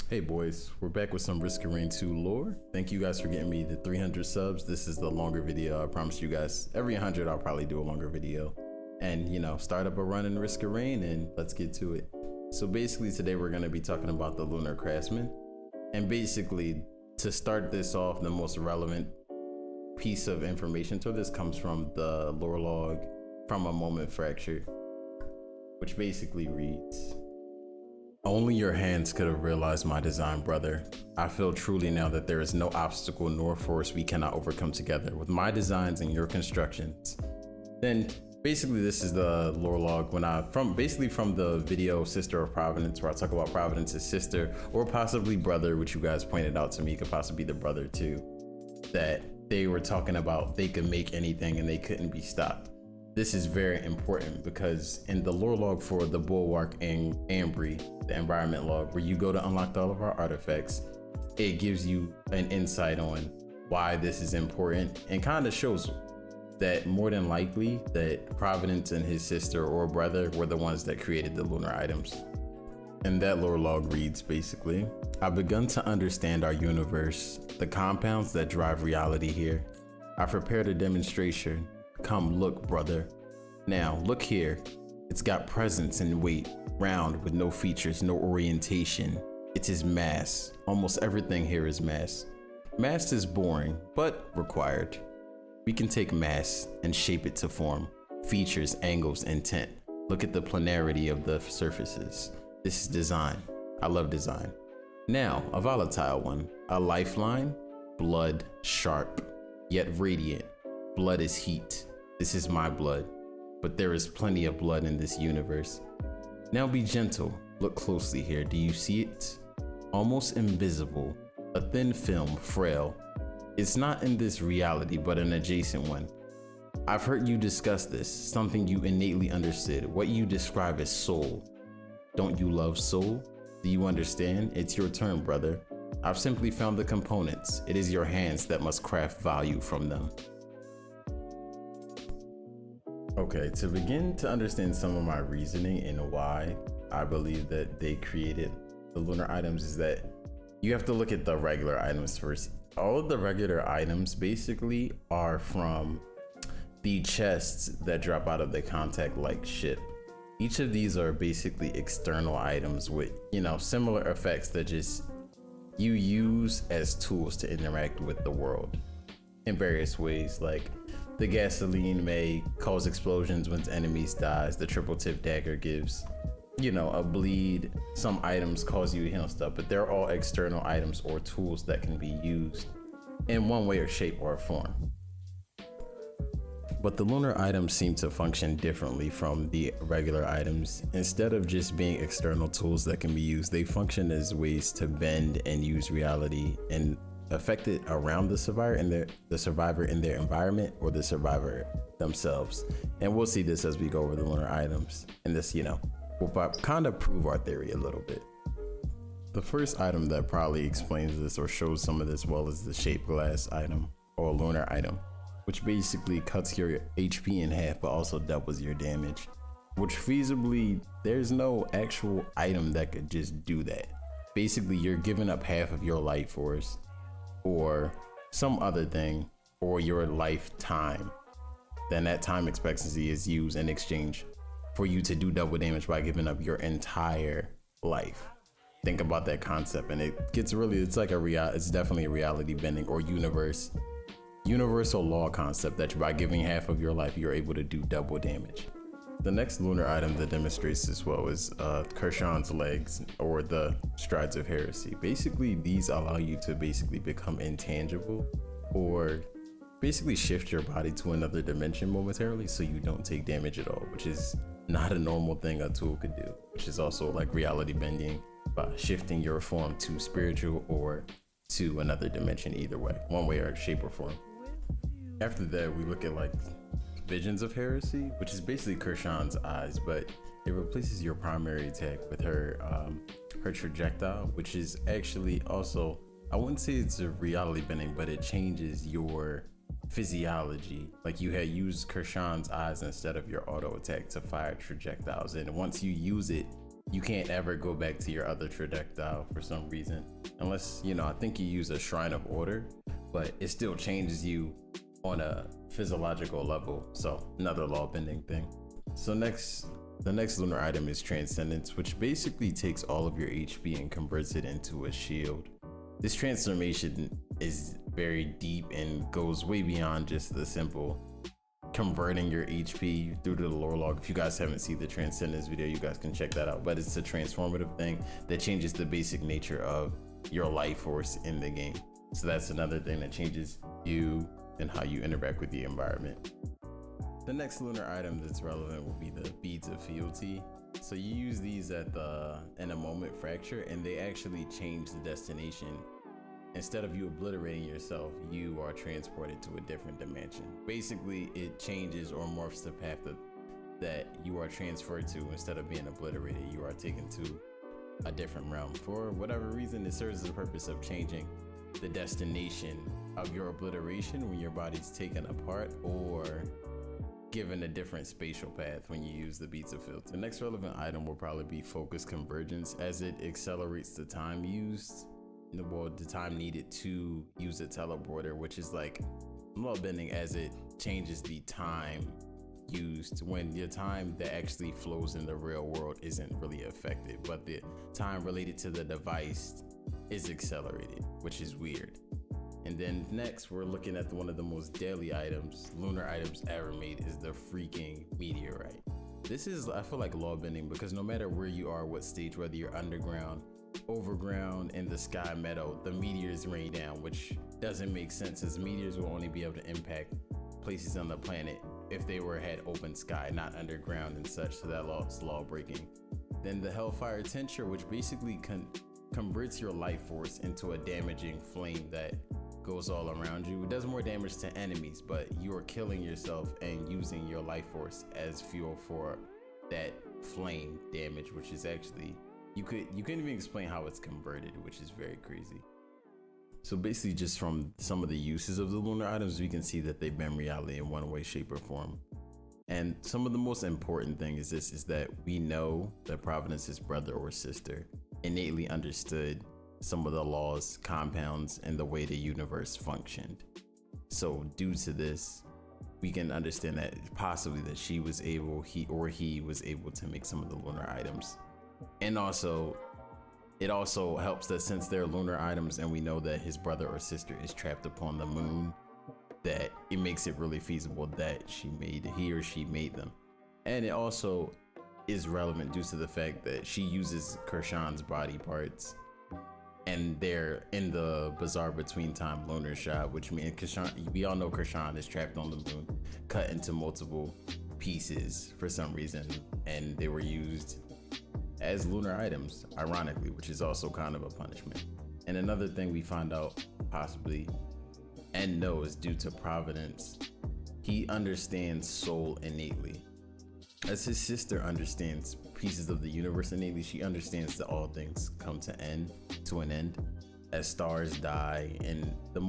Hey boys, we're back with some Risk of Rain 2 lore. Thank you guys for getting me the 300 subs. This is the longer video. I promise you guys, every 100 I'll probably do a longer video. And start up a run in Risk of Rain and let's get to it. So basically today we're gonna be talking about the Lunar Craftsmen. And basically, to start this off, the most relevant piece of information to this comes from the lore log from a moment fractured, which basically reads, "Only your hands could have realized my design, brother. I feel truly now that there is no obstacle nor force we cannot overcome together with my designs and your constructions." Then basically this is the lore log from the video Sister of Providence, where I talk about Providence's sister or possibly brother, which you guys pointed out to me could possibly be the brother too, that they were talking about they could make anything and they couldn't be stopped. This is very important because in the lore log for the Bulwark and Ambry, the environment log, where you go to unlock all of our artifacts, it gives you an insight on why this is important and kind of shows that more than likely that Providence and his sister or brother were the ones that created the lunar items. And that lore log reads basically, "I've begun to understand our universe, the compounds that drive reality here. I prepared a demonstration. Come look, brother. Now look here. It's got presence and weight, round with no features, no orientation. It is mass. Almost everything here is mass. Mass is boring, but required. We can take mass and shape it to form, features, angles, intent. Look at the planarity of the surfaces. This is design. I love design. Now, a volatile one, a lifeline, blood, sharp, yet radiant. Blood is heat. This is my blood, but there is plenty of blood in this universe. Now be gentle. Look closely here. Do you see it? Almost invisible, a thin film, frail. It's not in this reality, but an adjacent one. I've heard you discuss this, something you innately understood, what you describe as soul. Don't you love soul? Do you understand? It's your turn, brother. I've simply found the components. It is your hands that must craft value from them." Okay, to begin to understand some of my reasoning and why I believe that they created the lunar items is that you have to look at the regular items first. All of the regular items basically are from the chests that drop out of the contact like ship. Each of these are basically external items with, similar effects that just you use as tools to interact with the world in various ways. Like the gasoline may cause explosions when enemies dies. The triple tip dagger gives, a bleed. Some items cause you to heal stuff, but they're all external items or tools that can be used in one way or shape or form. But the lunar items seem to function differently from the regular items. Instead of just being external tools that can be used, they function as ways to bend and use reality and affect it around the survivor and the survivor in their environment or the survivor themselves. And we'll see this as we go over the lunar items. And this, will kind of prove our theory a little bit. The first item that probably explains this or shows some of this well is the shaped glass item or lunar item, which basically cuts your HP in half but also doubles your damage, which feasibly there's no actual item that could just do that. Basically you're giving up half of your life force or some other thing or your lifetime. Then that time expectancy is used in exchange for you to do double damage by giving up your entire life. Think about that concept and it gets really, it's definitely a reality bending or universal law concept that by giving half of your life, you're able to do double damage. The next lunar item that demonstrates this well is Kershan's legs or the strides of heresy. Basically, these allow you to basically become intangible or basically shift your body to another dimension momentarily so you don't take damage at all, which is not a normal thing a tool could do, which is also like reality bending by shifting your form to spiritual or to another dimension, either way, one way or shape or form. After that, we look at like Visions of Heresy, which is basically Kershan's eyes, but it replaces your primary attack with her trajectile, which is actually also, I wouldn't say it's a reality bending, but it changes your physiology. Like you had used Kershan's eyes instead of your auto attack to fire projectiles, and once you use it, you can't ever go back to your other trajectile for some reason, unless, you know, I think you use a Shrine of Order, but it still changes you on a physiological level. So another law bending thing. So the next lunar item is Transcendence, which basically takes all of your HP and converts it into a shield. This transformation is very deep and goes way beyond just the simple converting your HP through to the lore log. If you guys haven't seen the Transcendence video, you guys can check that out. But it's a transformative thing that changes the basic nature of your life force in the game. So that's another thing that changes you and how you interact with the environment. The next lunar item that's relevant will be the Beads of Fealty. So you use these at the in a moment fracture, and they actually change the destination. Instead of you obliterating yourself, you are transported to a different dimension. Basically, it changes or morphs the path that you are transferred to. Instead of being obliterated, you are taken to a different realm. For whatever reason, it serves the purpose of changing the destination of your obliteration when your body's taken apart, or given a different spatial path when you use the Beads of Fealty. The next relevant item will probably be Focus Convergence, as it accelerates the time used, well, the time needed to use a teleporter, which is like law bending, as it changes the time used when your time that actually flows in the real world isn't really affected, but the time related to the device is accelerated, which is weird. And then next, we're looking at one of the most deadly items, lunar items ever made, is the freaking meteorite. This is, I feel like, law bending, because no matter where you are, what stage, whether you're underground, overground, in the sky meadow, the meteors rain down, which doesn't make sense, as meteors will only be able to impact places on the planet if they had open sky, not underground and such. So that law is law breaking. Then the Hellfire Tincture, which basically converts your life force into a damaging flame that goes all around you. It does more damage to enemies, but you are killing yourself and using your life force as fuel for that flame damage, which is actually, you couldn't even explain how it's converted, which is very crazy. So basically, just from some of the uses of the lunar items, we can see that they bend reality in one way, shape, or form. And some of the most important thing is that we know that Providence's brother or sister innately understood some of the laws, compounds, and the way the universe functioned. So due to this, we can understand that possibly that he was able to make some of the lunar items. And also, it also helps that since they're lunar items and we know that his brother or sister is trapped upon the moon, that it makes it really feasible that he or she made them. And it also is relevant due to the fact that she uses Krishan's body parts, and they're in the Bizarre Between Time lunar shot, which means Krishan, we all know Krishan is trapped on the moon, cut into multiple pieces for some reason, and they were used as lunar items, ironically, which is also kind of a punishment. And another thing we find out possibly and know is due to Providence, he understands soul innately. As his sister understands pieces of the universe innately, she understands that all things come to an end as stars die, and the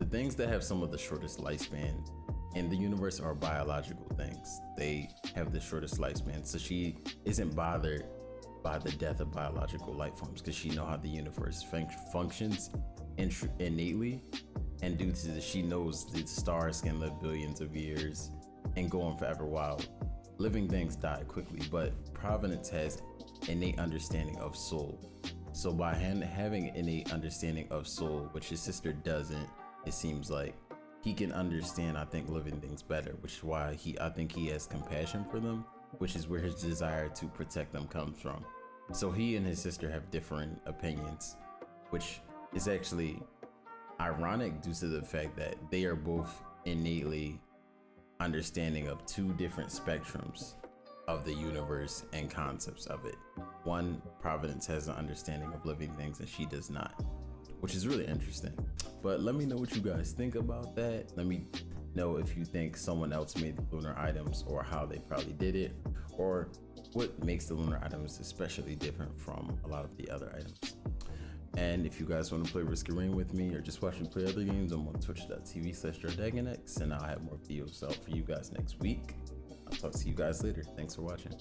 things that have some of the shortest lifespan in the universe are biological things. They have the shortest lifespan, so she isn't bothered by the death of biological life forms, because she knows how the universe functions innately, and due to this, she knows that stars can live billions of years and go on forever while living things die quickly. But Providence has innate understanding of soul. So by having innate understanding of soul, which his sister doesn't, it seems like he can understand, I think, living things better, which is why I think he has compassion for them, which is where his desire to protect them comes from. So he and his sister have different opinions, which is actually ironic due to the fact that they are both innately understanding of two different spectrums of the universe and concepts of it. One, Providence has an understanding of living things and she does not, which is really interesting. But let me know what you guys think about that. Let me know if you think someone else made the lunar items, or how they probably did it, or what makes the lunar items especially different from a lot of the other items. And if you guys want to play Risk of Rain with me, or just watch me play other games, I'm on twitch.tv/JoeDagonX, and I'll have more videos out for you guys next week. I'll talk to you guys later. Thanks for watching.